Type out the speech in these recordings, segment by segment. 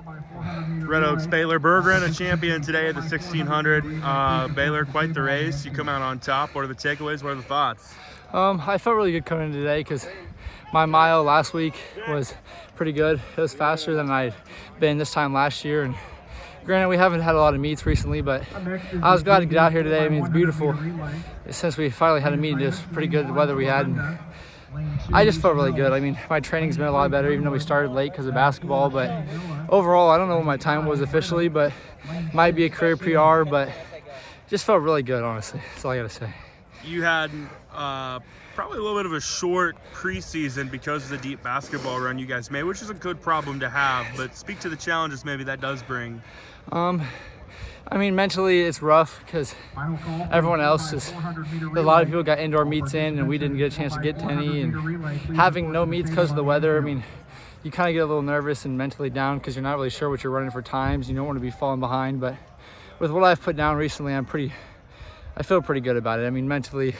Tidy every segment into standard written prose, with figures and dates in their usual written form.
Red Oaks Baylor Berggren, a champion today at the 1600. Baylor, quite the race. You come out on top. What are the takeaways? What are the thoughts? I felt really good coming in today because my mile last week was pretty good. It was faster than I'd been this time last year. And granted, we haven't had a lot of meets recently, but I was glad to get out here today. I mean, it's beautiful. Since we finally had a meet, it was pretty good the weather we had. And I just felt really good. I mean, my training's been a lot better, even though we started late because of basketball. But overall, I don't know what my time was officially, but it might be a career PR, but just felt really good, honestly. That's all I got to say. You had probably a little bit of a short preseason because of the deep basketball run you guys made, which is a good problem to have, but speak to the challenges maybe that does bring. I mean, mentally it's rough because everyone else a lot of people got indoor meets in and we didn't get a chance to get to any, and having no meets because of the weather, I mean, you kind of get a little nervous and mentally down because you're not really sure what you're running for times. You don't want to be falling behind, but with what I've put down recently, I feel pretty good about it. I mean, mentally,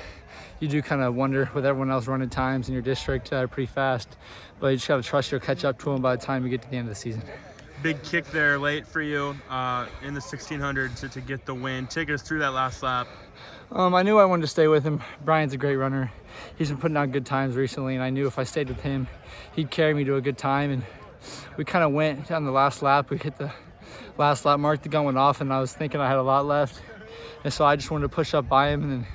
you do kind of wonder with everyone else running times in your district pretty fast, but you just got to trust you'll catch up to them by the time you get to the end of the season. Big kick there late for you in the 1600 to get the win. Take us through that last lap. I knew I wanted to stay with him. Brian's a great runner. He's been putting out good times recently, and I knew if I stayed with him, he'd carry me to a good time. And we kind of went on the last lap. We hit the last lap mark, the gun went off, and I was thinking I had a lot left. And so I just wanted to push up by him and then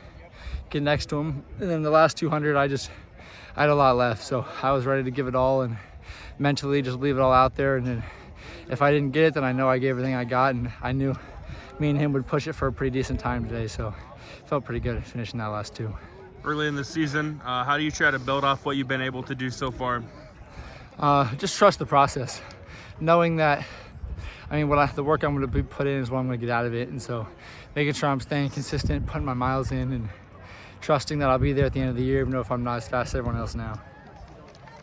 get next to him. And then the last 200, I had a lot left. So I was ready to give it all and mentally just leave it all out there. And then if I didn't get it, then I know I gave everything I got, and I knew me and him would push it for a pretty decent time today, so felt pretty good at finishing that last two. Early in the season, how do you try to build off what you've been able to do so far? Just trust the process, knowing that, I mean, the work I'm going to put in is what I'm going to get out of it, and so making sure I'm staying consistent, putting my miles in, and trusting that I'll be there at the end of the year, even though if I'm not as fast as everyone else now.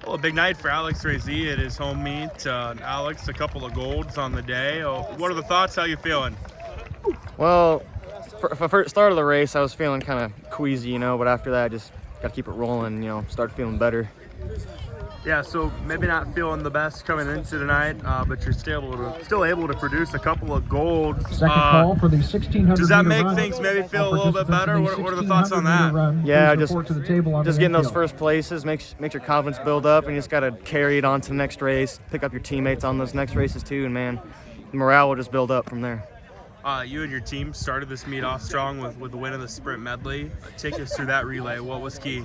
Well, a big night for Alex Razee at his home meet. Alex, a couple of golds on the day. What are the thoughts? How you feeling? Well, for the start of the race, I was feeling kind of queasy, but after that, I just got to keep it rolling, start feeling better. Yeah, so maybe not feeling the best coming into tonight, but you're still able to produce a couple of golds. Second call for the 1600. Does that make things maybe feel a little bit better? What are the thoughts on that? Yeah, just getting those first places makes your confidence build up, and you just got to carry it on to the next race, pick up your teammates on those next races too, and man, the morale will just build up from there. You and your team started this meet off strong with the win of the sprint medley. Take us through that relay. What was key?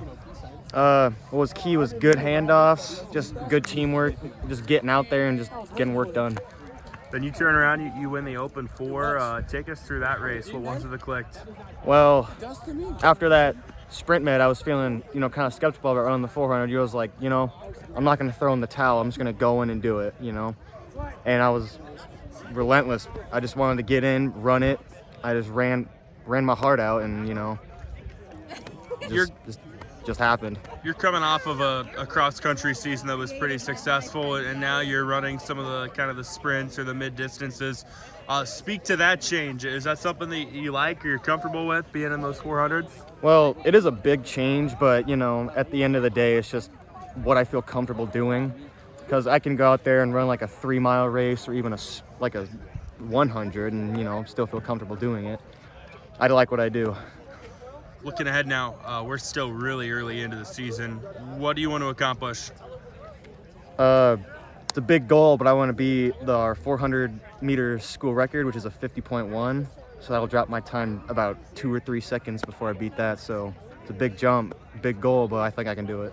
What was key was good handoffs, just good teamwork, just getting out there and just getting work done. Then you turn around, you win the Open 4. Take us through that race. What ones have clicked? Well, after that sprint med, I was feeling, kind of skeptical about running the 400. I was like, I'm not going to throw in the towel. I'm just going to go in and do it, And I was relentless. I just wanted to get in, run it. I just ran my heart out, and, just happened. You're coming off of a cross-country season that was pretty successful, and now you're running some of the kind of the sprints or the mid-distances. Speak to that change. Is that something that you like or you're comfortable with, being in those 400s? Well, it is a big change, but, at the end of the day, it's just what I feel comfortable doing, because I can go out there and run like a 3-mile race or even a 100 and, still feel comfortable doing it. I like what I do. Looking ahead now, we're still really early into the season. What do you want to accomplish? It's a big goal, but I want to be our 400-meter school record, which is a 50.1. So that'll drop my time about 2 or 3 seconds before I beat that. So it's a big jump, big goal, but I think I can do it.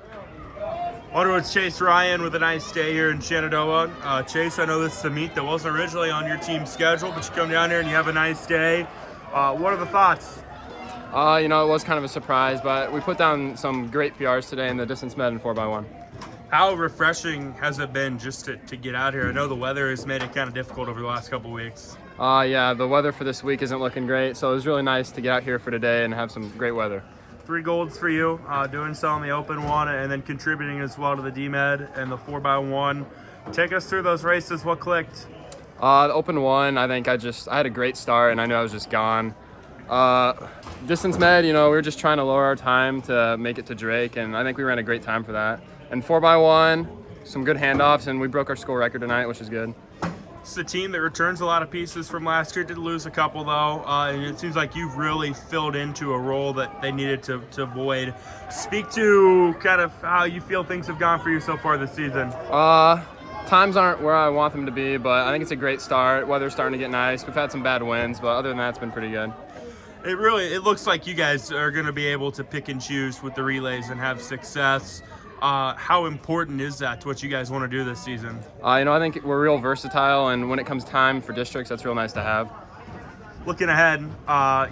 Onwards, Chase Ryan with a nice day here in Shenandoah. Chase, I know this is a meet that wasn't originally on your team's schedule, but you come down here and you have a nice day. What are the thoughts? It was kind of a surprise, but we put down some great PRs today in the distance med and 4x1. How refreshing has it been just to get out here? I know the weather has made it kind of difficult over the last couple of weeks. Yeah, the weather for this week isn't looking great, so it was really nice to get out here for today and have some great weather. 3 golds for you, doing so in the Open 1 and then contributing as well to the D-Med and the 4x1. Take us through those races. What clicked? The Open 1, I think I had a great start and I knew I was just gone. Distance med, we were just trying to lower our time to make it to Drake, and I think we ran a great time for that. And 4x1, some good handoffs, and we broke our school record tonight, which is good. It's a team that returns a lot of pieces from last year. Did lose a couple though, and it seems like you've really filled into a role that they needed to void. Speak to kind of how you feel things have gone for you so far this season. Times aren't where I want them to be, but I think it's a great start. Weather's starting to get nice. We've had some bad winds, but other than that, it's been pretty good. It looks like you guys are going to be able to pick and choose with the relays and have success. How important is that to what you guys want to do this season? I think we're real versatile, and when it comes time for districts, that's real nice to have. Looking ahead,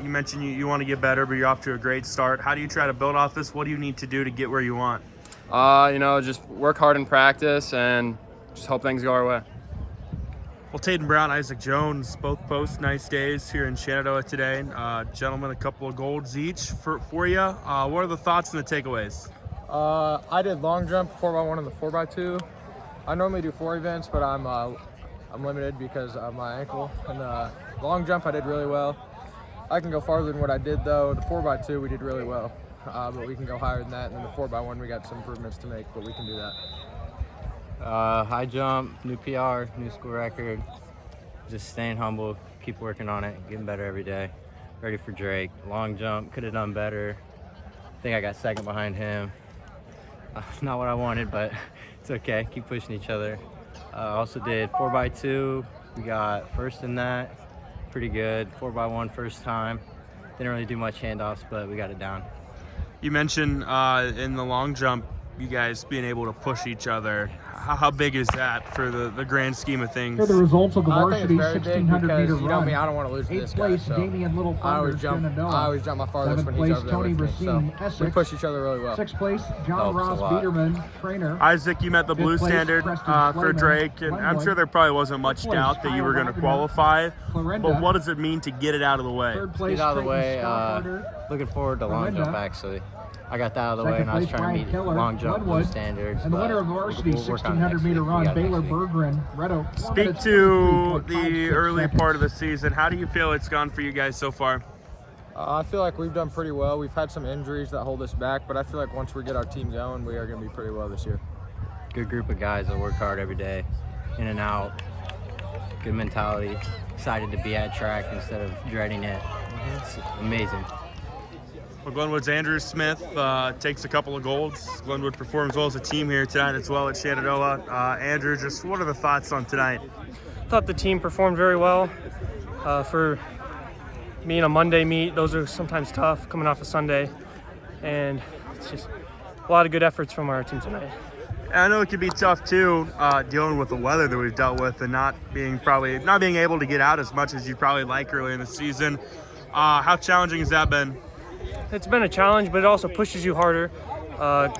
you mentioned you want to get better, but you're off to a great start. How do you try to build off this? What do you need to do to get where you want? Just work hard in practice and just hope things go our way. Well, Tatum Brown, Isaac Jones, both post nice days here in Shenandoah today. Gentlemen, a couple of golds each for you. What are the thoughts and the takeaways? I did long jump 4x1 and the 4x2. I normally do 4 events, but I'm limited because of my ankle. And the long jump I did really well. I can go farther than what I did though. The 4x2 we did really well, but we can go higher than that. And then the 4x1 we got some improvements to make, but we can do that. High jump, new PR, new school record. Just staying humble, keep working on it, getting better every day. Ready for Drake. Long jump, could have done better. I think I got second behind him. Not what I wanted, but it's okay. Keep pushing each other. Also did 4x2. We got first in that. Pretty good. 4x1 first time. Didn't really do much handoffs, but we got it down. You mentioned in the long jump, you guys being able to push each other. How big is that for the grand scheme of things? Here are the results of the I think varsity it's very big 1600 because, meter you know run. me, I don't want to lose to 8th this guy. place, So Damian Little I always Thunder, jump my farthest 7th when he's place, over there Tony with me. Racine, So Essex. we push each other really well. 6th place, John Helps a Ross lot. Biederman, trainer. Isaac, you met the blue 5th place, standard Preston for Fleming, Drake, and I'm sure there probably wasn't much 4th place, doubt that you were Kyle going to Wagner, qualify. Clarinda. But what does it mean to get it out of the way? 3rd place, Get out of the Creighton way. Stockharder. Looking forward to long Clarinda. jump, actually. I got that out of the way, 2nd and I was place, trying to Brian meet Keller, long jump blue Glenwood. standards. And the but winner of the varsity we'll work on it 1600 next meter week. We run, got it Baylor next week. Berggren, Reto. Speak to the early part of the season. How do you feel it's gone for you guys so far? I feel like we've done pretty well. We've had some injuries that hold us back, but I feel like once we get our team going, we are going to be pretty well this year. Good group of guys that work hard every day, in and out. Good mentality. Excited to be at track instead of dreading it. It's amazing. Well, Glenwood's Andrew Smith takes a couple of golds. Glenwood performs well as a team here tonight as well at Shenandoah. Andrew, just what are the thoughts on tonight? Thought the team performed very well. For me in a Monday meet, those are sometimes tough coming off a Sunday, and it's just a lot of good efforts from our team tonight. I know it can be tough too, dealing with the weather that we've dealt with and not being able to get out as much as you'd probably like early in the season. How challenging has that been? It's been a challenge, but it also pushes you harder. Here are the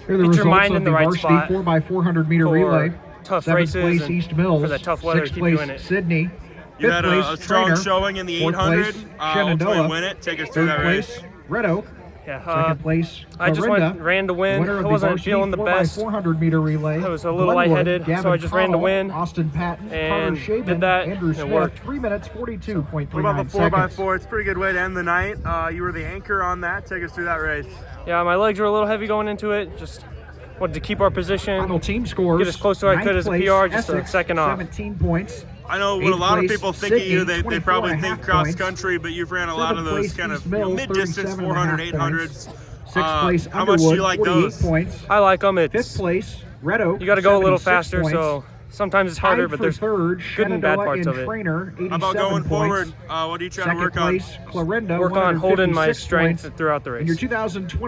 Get your results mind of in the the right varsity spot 4x400 meter for relay. tough 7th races place, and East Mills. for the tough weather, 6th keep place, doing it. Sydney. You 5th had place, a strong Trainer. showing in the 4th 800. place, Ultimately Shenandoah. win it. Take us through 3rd that place, race. Reto. Yeah, 2nd place, I just Clarinda. ran to win. Winner I of the wasn't varsity feeling the best. 4x400 meter relay. I was a little Glenwood, lightheaded, so Gavin I just ran to Connell, win. Austin Patton, And Carter Shaven, did that, Andrew and it Smith, worked. 3 minutes 42.39 What about the seconds. 4x4? It's a pretty good way to end the night. You were the anchor on that. Take us through that race. Yeah, my legs were a little heavy going into it. Just wanted to keep our position. Final team scores. Get as close to I could 9th as a place, PR, just a Essex, second off. 17 points. I know what 8th a lot of place, people think of you, Sydney, they probably 24.5 think cross points. country, but you've ran a lot of 7th those place, kind East of Mills, mid-distance 37.5 400, 800s. 6th place, How much do you Underwood, like 48 those? points. I like them. 5th It's place, Reto. you got to go a little 76 faster, points. so sometimes it's harder, Tied but for there's third, good and bad Shenandoah parts and of it. Trainer, 87 How about going points. forward? What are you trying to Second work on? place, Clarinda, Work on holding my 156 strength points. throughout the In your race. 2020